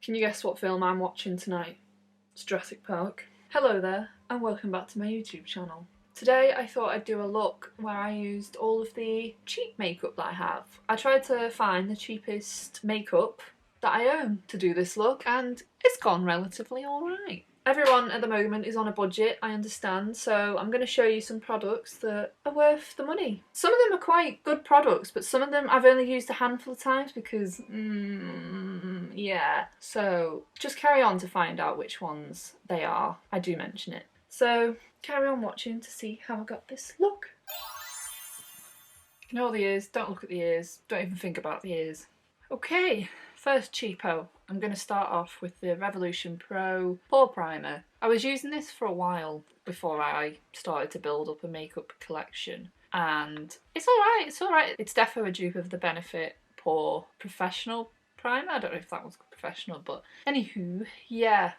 Can you guess what film I'm watching tonight? It's Jurassic Park. Hello there and welcome back to my YouTube channel. Today I thought I'd do a look where I used all of the cheap makeup that I have. I tried to find the cheapest makeup that I own to do this look and it's gone relatively alright. Everyone at the moment is on a budget, I understand, so I'm going to show you some products that are worth the money. Some of them are quite good products, but some of them I've only used a handful of times because, yeah. So just carry on to find out which ones they are. I do mention it. So carry on watching to see how I got this look. Ignore the ears, don't look at the ears, don't even think about the ears. Okay, first cheapo. I'm going to start off with the Revolution Pro Pore Primer. I was using this for a while before I started to build up a makeup collection and it's alright, it's alright. It's definitely a dupe of the Benefit Pore Professional Primer. I don't know if that was professional, but anywho, yeah,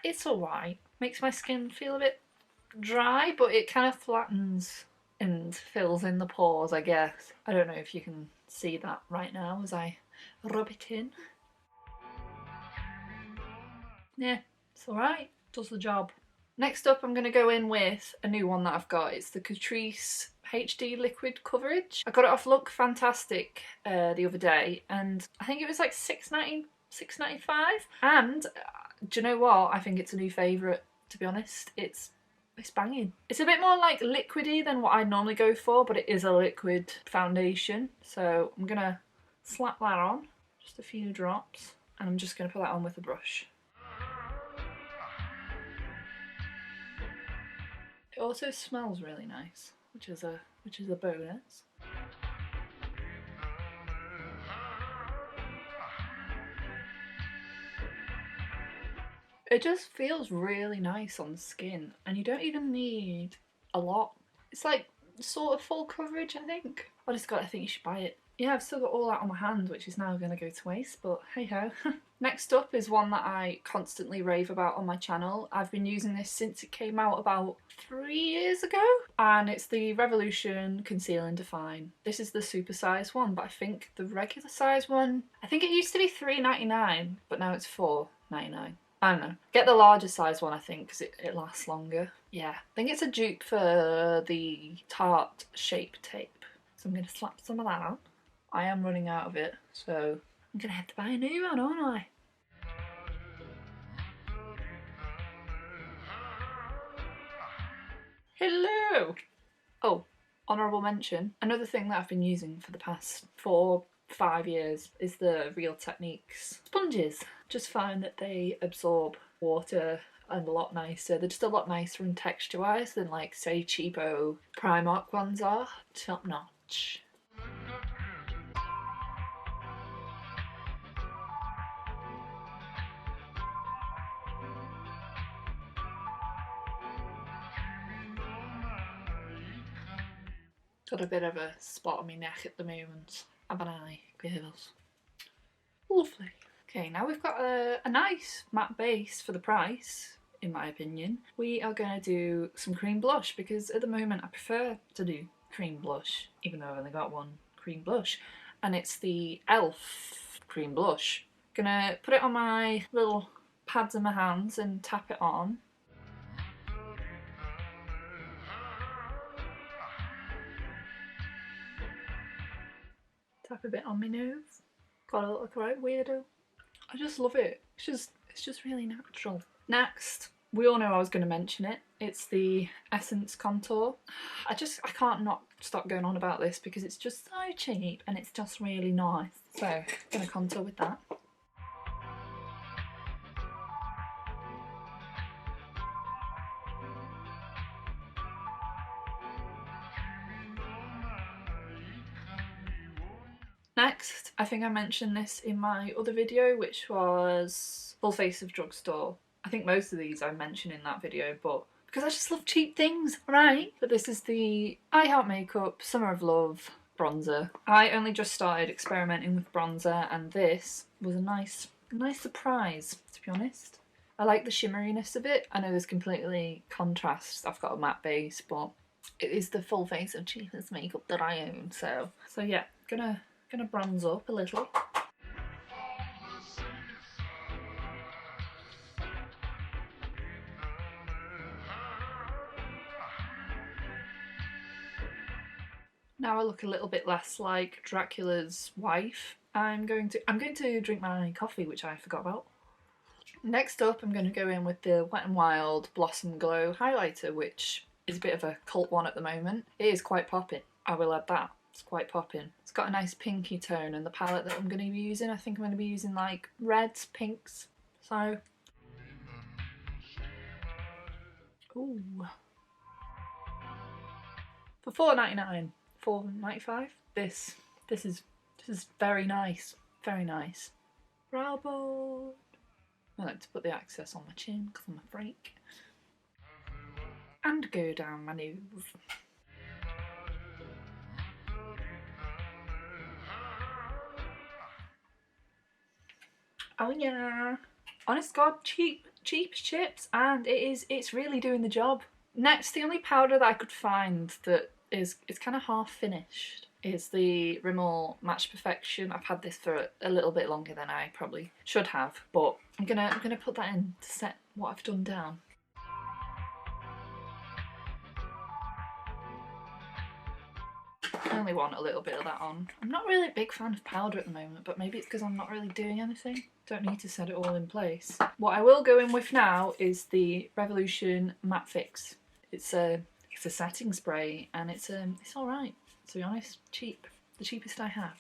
it's alright. Makes my skin feel a bit dry, but it kind of flattens and fills in the pores, I guess. I don't know if you can see that right now as I rub it in. Yeah, it's alright, does the job. Next up I'm going to go in with a new one that I've got. It's the Catrice HD Liquid Coverage. I got it off Look Fantastic the other day and I think it was like $6.95. And do you know what? I think it's a new favourite, to be honest. It's banging. It's a bit more like liquidy than what I normally go for, but it is a liquid foundation. So I'm going to slap that on, just a few drops, and I'm just going to put that on with a brush. It also smells really nice, which is a bonus. It just feels really nice on the skin and you don't even need a lot. It's like sort of full coverage, I think. I think you should buy it. Yeah, I've still got all that on my hand, which is now going to go to waste, but hey ho. Next up is one that I constantly rave about on my channel. I've been using this since it came out about 3 years ago, and it's the Revolution Conceal and Define. This is the super size one, but I think the regular size one, I think it used to be $3.99, but now it's $4.99. I don't know. Get the larger size one, I think, because it lasts longer. Yeah, I think it's a dupe for the Tarte Shape Tape. So I'm going to slap some of that on. I am running out of it, so I'm going to have to buy a new one, aren't I? Hello! Oh, honourable mention. Another thing that I've been using for the past 4-5 years is the Real Techniques sponges. Just find that they absorb water and a lot nicer. They're just a lot nicer and texture wise than like say cheapo Primark ones are. Top notch. Got a bit of a spot on my neck at the moment, haven't I, girls? Lovely. Okay, now we've got a nice matte base for the price, in my opinion. We are going to do some cream blush because at the moment I prefer to do cream blush, even though I've only got one cream blush, and it's the e.l.f. cream blush. Gonna put it on my little pads in my hands and tap it on. Tap a bit on my nose. Gotta look right weirdo. I just love it. It's just really natural. Next, we all know I was going to mention it. It's the Essence Contour. I can't not stop going on about this because it's just so cheap and it's just really nice. So I'm going to contour with that. Next, I think I mentioned this in my other video, which was Full Face of Drugstore. I think most of these I mentioned in that video, but because I just love cheap things, right? But this is the I Heart Makeup Summer of Love bronzer. I only just started experimenting with bronzer and this was a nice surprise, to be honest. I like the shimmeriness of it. I know there's completely contrast. I've got a matte base, but it is the Full Face of cheapest makeup that I own. So yeah, gonna bronze up a little. Now I look a little bit less like Dracula's wife. I'm going to drink my coffee, which I forgot about. Next up, I'm going to go in with the Wet n Wild Blossom Glow highlighter, which is a bit of a cult one at the moment. It is quite popping, I will add that. It's quite popping. It's got a nice pinky tone, and the palette that I'm going to be using, I think I'm going to be using like reds, pinks. So, ooh, for $4.99, $4.95. This is very nice, very nice. Brow board. I like to put the access on my chin because I'm a freak, and go down my nose. Oh yeah. Honest God, cheap as chips, and it's really doing the job. Next, the only powder that I could find that is kind of half finished is the Rimmel Match Perfection. I've had this for a little bit longer than I probably should have, but I'm gonna put that in to set what I've done down. I only want a little bit of that on. I'm not really a big fan of powder at the moment, but maybe it's because I'm not really doing anything. Don't need to set it all in place. What I will go in with now is the Revolution Matte Fix. It's a setting spray, and it's alright, to be honest. Cheap. The cheapest I have.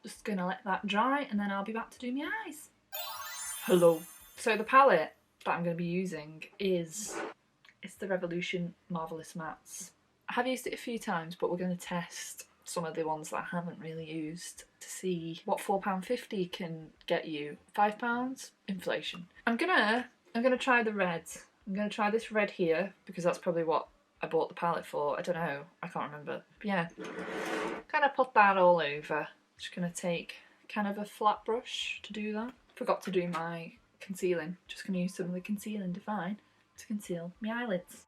Just gonna let that dry, and then I'll be back to do my eyes. Hello. So the palette that I'm going to be using is the Revolution Marvelous Mattes. I have used it a few times, but we're going to test some of the ones that I haven't really used to see what £4.50 can get you. £5? Inflation. I'm gonna try the red. I'm gonna try this red here because that's probably what I bought the palette for. I don't know. I can't remember. But yeah, kind of put that all over. Just gonna take kind of a flat brush to do that. Forgot to do my concealing. Just gonna use some of the Conceal and Define to conceal my eyelids.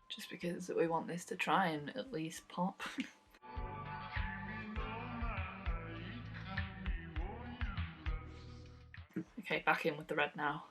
Just because we want this to try and at least pop. Okay, back in with the red now.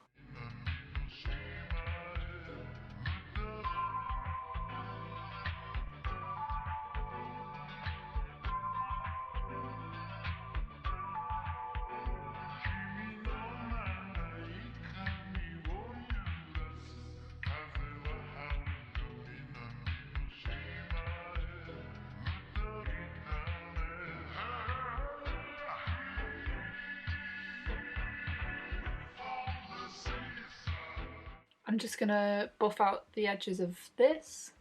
I'm just gonna buff out the edges of this.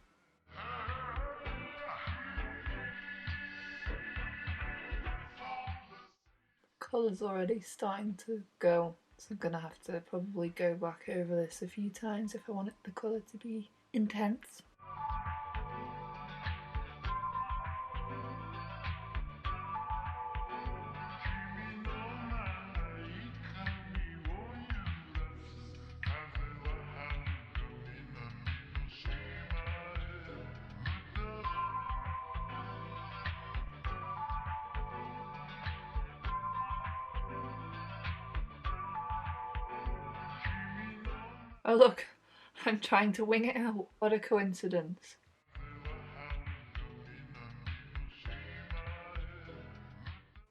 Colour's already starting to go, so I'm gonna have to probably go back over this a few times if I want the colour to be intense. Oh look, I'm trying to wing it out. What a coincidence.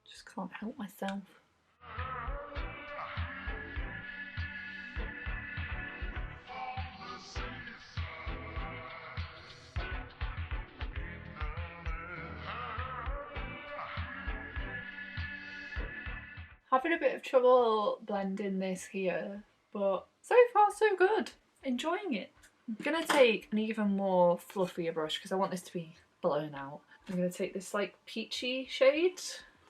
Just can't help myself. Having a bit of trouble blending this here, but so far so good. Enjoying it. I'm gonna take an even more fluffier brush because I want this to be blown out. I'm gonna take this like peachy shade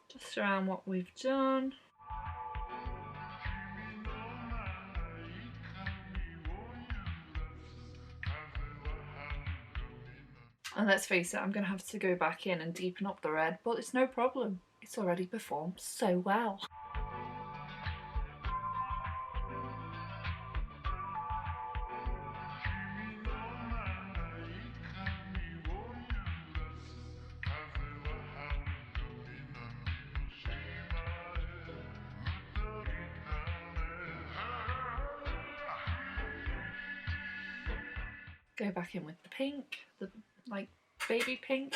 just around what we've done. And let's face it, I'm gonna have to go back in and deepen up the red, but it's no problem. It's already performed so well. Go back in with the pink, the like baby pink.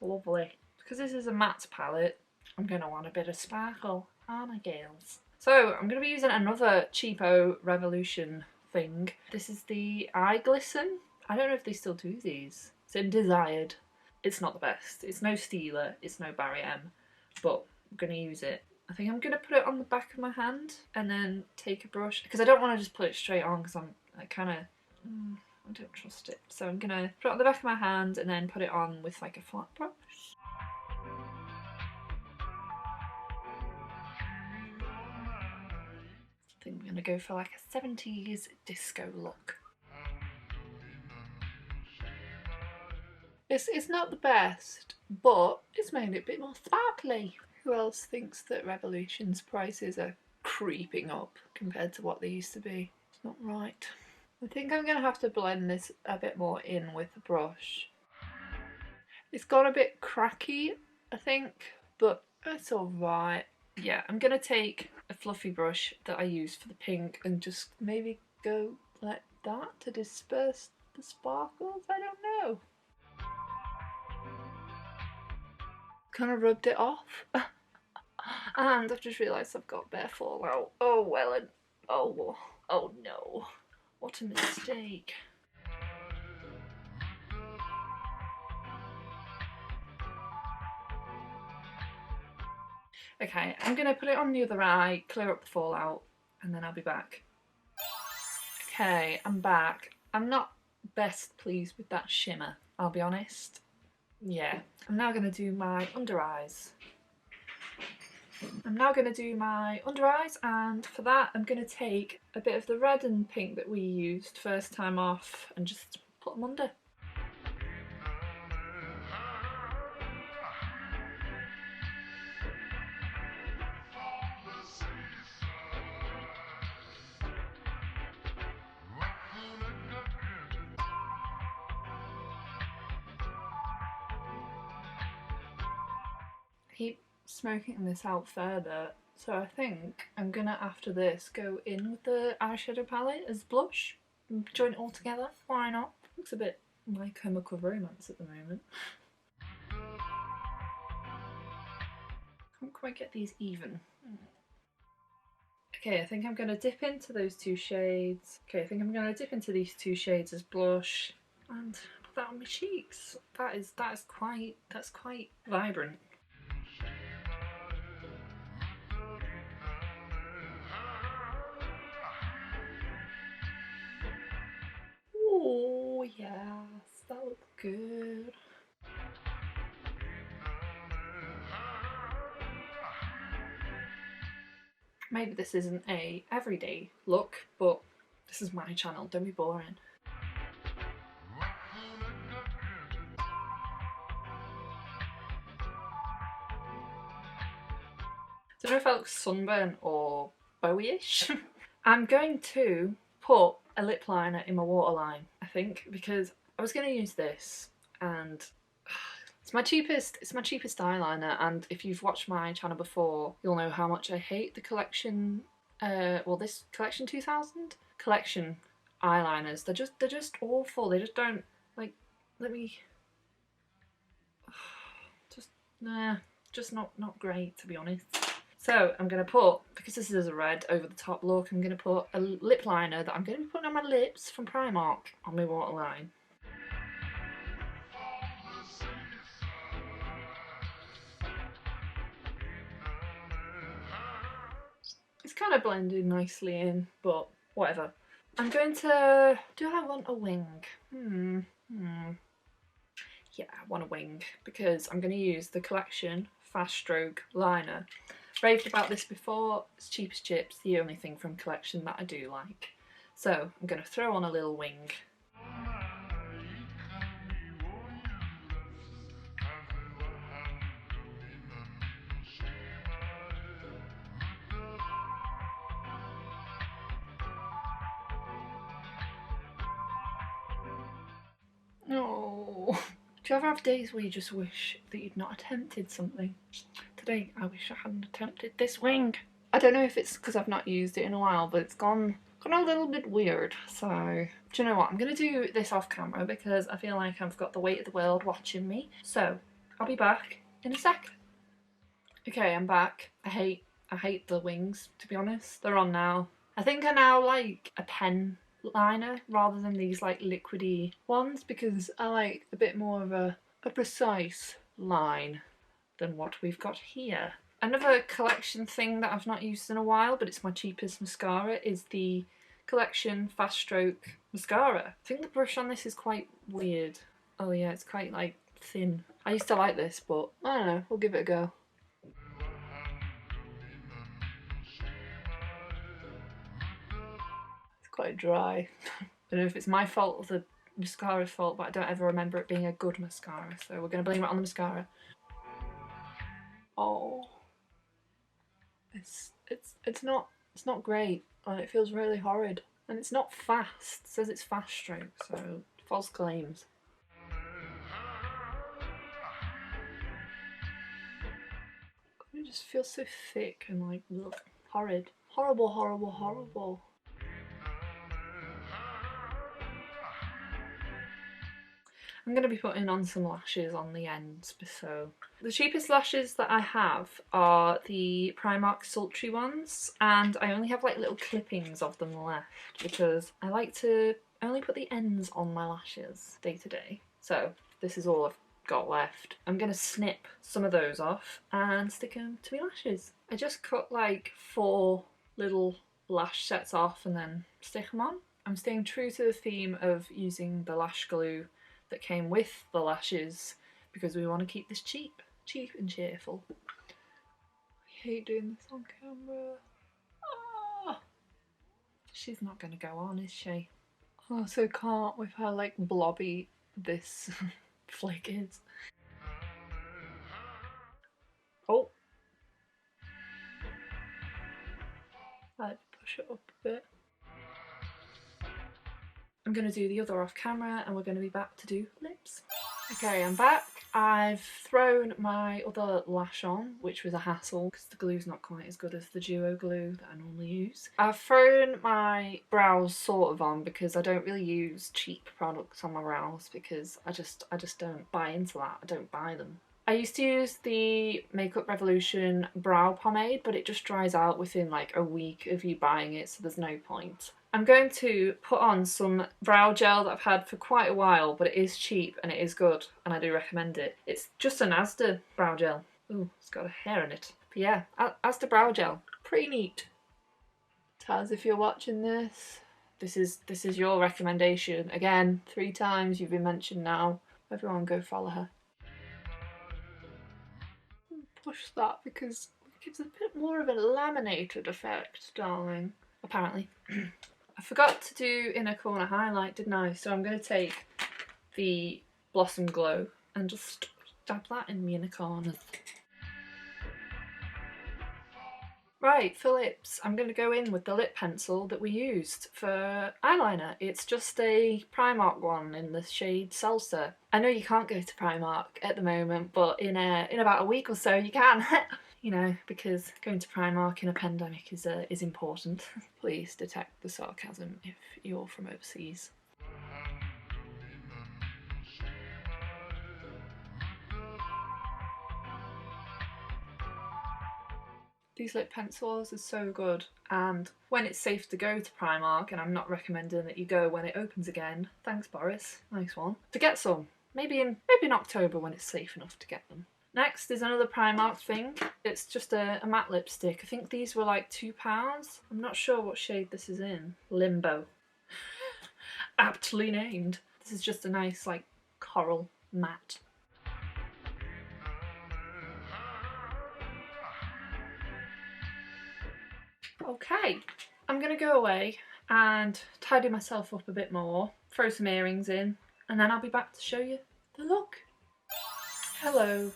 Lovely. Because this is a matte palette, I'm going to want a bit of sparkle, aren't I, girls? So I'm going to be using another cheapo Revolution thing. This is the Eye Glisten. I don't know if they still do these. It's in Desired. It's not the best. It's no Steeler, it's no Barry M, but I'm going to use it. I think I'm going to put it on the back of my hand and then take a brush, because I don't want to just put it straight on because I kind of... I don't trust it. So I'm going to put it on the back of my hand and then put it on with like a flat brush. I think I'm going to go for like a 70s disco look. It's not the best, but it's made it a bit more sparkly. Who else thinks that Revolution's prices are creeping up compared to what they used to be? It's not right. I think I'm going to have to blend this a bit more in with the brush. It's got a bit cracky, I think, but it's alright. Yeah, I'm going to take a fluffy brush that I used for the pink and just maybe go like that to disperse the sparkles. I don't know. Kind of rubbed it off. And I've just realised I've got bare fallout. Oh well, and oh no. What a mistake. Okay, I'm going to put it on the other eye, clear up the fallout, and then I'll be back. Okay, I'm back. I'm not best pleased with that shimmer, I'll be honest. Yeah, I'm now going to do my under eyes. And for that I'm going to take a bit of the red and pink that we used first time off and just put them under. Keep smoking this out further, so I think I'm gonna, after this, go in with the eyeshadow palette as blush and join it all together. Why not? Looks a bit like Chemical Romance at the moment. Can't quite get these even. Okay, I think I'm going to dip into those two shades. Okay, I think I'm going to dip into these two shades as blush and put that on my cheeks. That's quite vibrant. Oh yes, that looks good. Maybe this isn't a everyday look, but this is my channel, don't be boring. Don't know if I look sunburnt or Bowie-ish. I'm going to put a lip liner in my waterline, I think, because I was going to use this and it's my cheapest eyeliner, and if you've watched my channel before, you'll know how much I hate the collection, this collection 2000 collection eyeliners. They're just awful. They just don't, like, let me, just not great, to be honest. So I'm going to put, because this is a red over the top look, I'm going to put a lip liner that I'm going to be putting on my lips from Primark on my waterline. It's kind of blended nicely in, but whatever. I'm going to... do I want a wing? Yeah, I want a wing because I'm going to use the Collection Fast Stroke Liner. Raved about this before. It's cheap as chips, the only thing from Collection that I do like. So I'm going to throw on a little wing. Oh, do you ever have days where you just wish that you'd not attempted something? Did today. I wish I hadn't attempted this wing. I don't know if it's because I've not used it in a while, but it's gone a little bit weird. So, do you know what? I'm going to do this off camera because I feel like I've got the weight of the world watching me. So, I'll be back in a sec. Okay, I'm back. I hate the wings, to be honest. They're on now. I think I now like a pen liner rather than these like liquidy ones because I like a bit more of a precise line than what we've got here. Another collection thing that I've not used in a while, but it's my cheapest mascara, is the Collection Fast Stroke Mascara. I think the brush on this is quite weird. Oh yeah, it's quite like thin. I used to like this, but I don't know, we'll give it a go. It's quite dry. I don't know if it's my fault or the mascara's fault, but I don't ever remember it being a good mascara, so we're going to blame it on the mascara. Oh, it's not great. It feels really horrid, and it's not fast. It says it's fast stroke, so false claims. It just feels so thick and like ugh, horrid, horrible, horrible, horrible. I'm going to be putting on some lashes on the ends, so the cheapest lashes that I have are the Primark sultry ones, and I only have like little clippings of them left because I like to only put the ends on my lashes day to day. So this is all I've got left. I'm going to snip some of those off and stick them to my lashes. I just cut like 4 little lash sets off and then stick them on. I'm staying true to the theme of using the lash glue that came with the lashes because we want to keep this cheap and cheerful. I hate doing this on camera. Ah, she's not going to go on, is she? I also can't with how like blobby this flick is. Oh, I'd push it up a bit. I'm going to do the other off camera and we're going to be back to do lips. Okay, I'm back. I've thrown my other lash on, which was a hassle because the glue's not quite as good as the duo glue that I normally use. I've thrown my brows sort of on because I don't really use cheap products on my brows because I just don't buy into that. I don't buy them. I used to use the Makeup Revolution brow pomade, but it just dries out within like a week of you buying it, so there's no point. I'm going to put on some brow gel that I've had for quite a while, but it is cheap and it is good, and I do recommend it. It's just an Asda brow gel. Ooh, it's got a hair in it. But yeah, Asda brow gel. Pretty neat. Taz, if you're watching this, this is your recommendation. Again, 3 times you've been mentioned now. Everyone go follow her. Push that because it gives a bit more of a laminated effect, darling. Apparently. I forgot to do inner corner highlight, didn't I? So I'm going to take the Blossom Glow and just dab that in my inner corners. Right, for lips, I'm going to go in with the lip pencil that we used for eyeliner. It's just a Primark one in the shade Salsa. I know you can't go to Primark at the moment, but in about a week or so you can. You know, because going to Primark in a pandemic is important. Please detect the sarcasm if you're from overseas. These lip pencils are so good, and when it's safe to go to Primark, and I'm not recommending that you go when it opens again, thanks Boris, nice one, to get some. Maybe in October when it's safe enough to get them. Next is another Primark thing. It's just a matte lipstick. I think these were like £2. I'm not sure what shade this is in. Limbo. Aptly named. This is just a nice like coral matte. Okay, I'm gonna go away and tidy myself up a bit more, throw some earrings in, and then I'll be back to show you the look. Hello.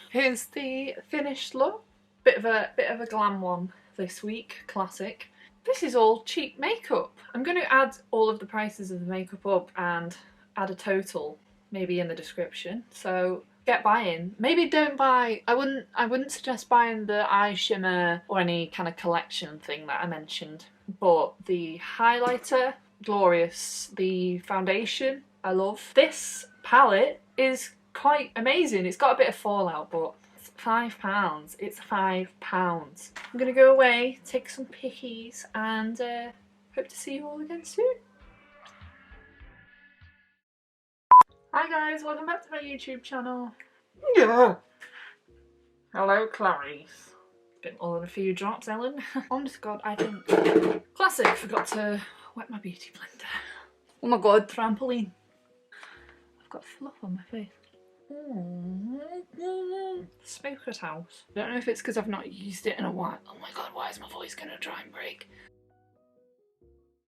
Here's the finished look. Bit of a glam one this week, classic. This is all cheap makeup. I'm going to add all of the prices of the makeup up and add a total, maybe in the description. So get buying. Maybe don't buy, I wouldn't suggest buying the eye shimmer or any kind of collection thing that I mentioned. But the highlighter, glorious. The foundation, I love. This palette is quite amazing. It's got a bit of fallout, but it's £5. It's £5. I'm gonna go away, take some pickies, and hope to see you all again soon. Hi guys, welcome back to my YouTube channel. Yeah. Hello, Clarice. Bit more than a few drops, Ellen. Honest to God, I think classic. Forgot to wet my beauty blender. Oh my God, trampoline. I've got fluff on my face. Smoker's house. I don't know if it's because I've not used it in a while. Oh my God, why is my voice gonna try and break?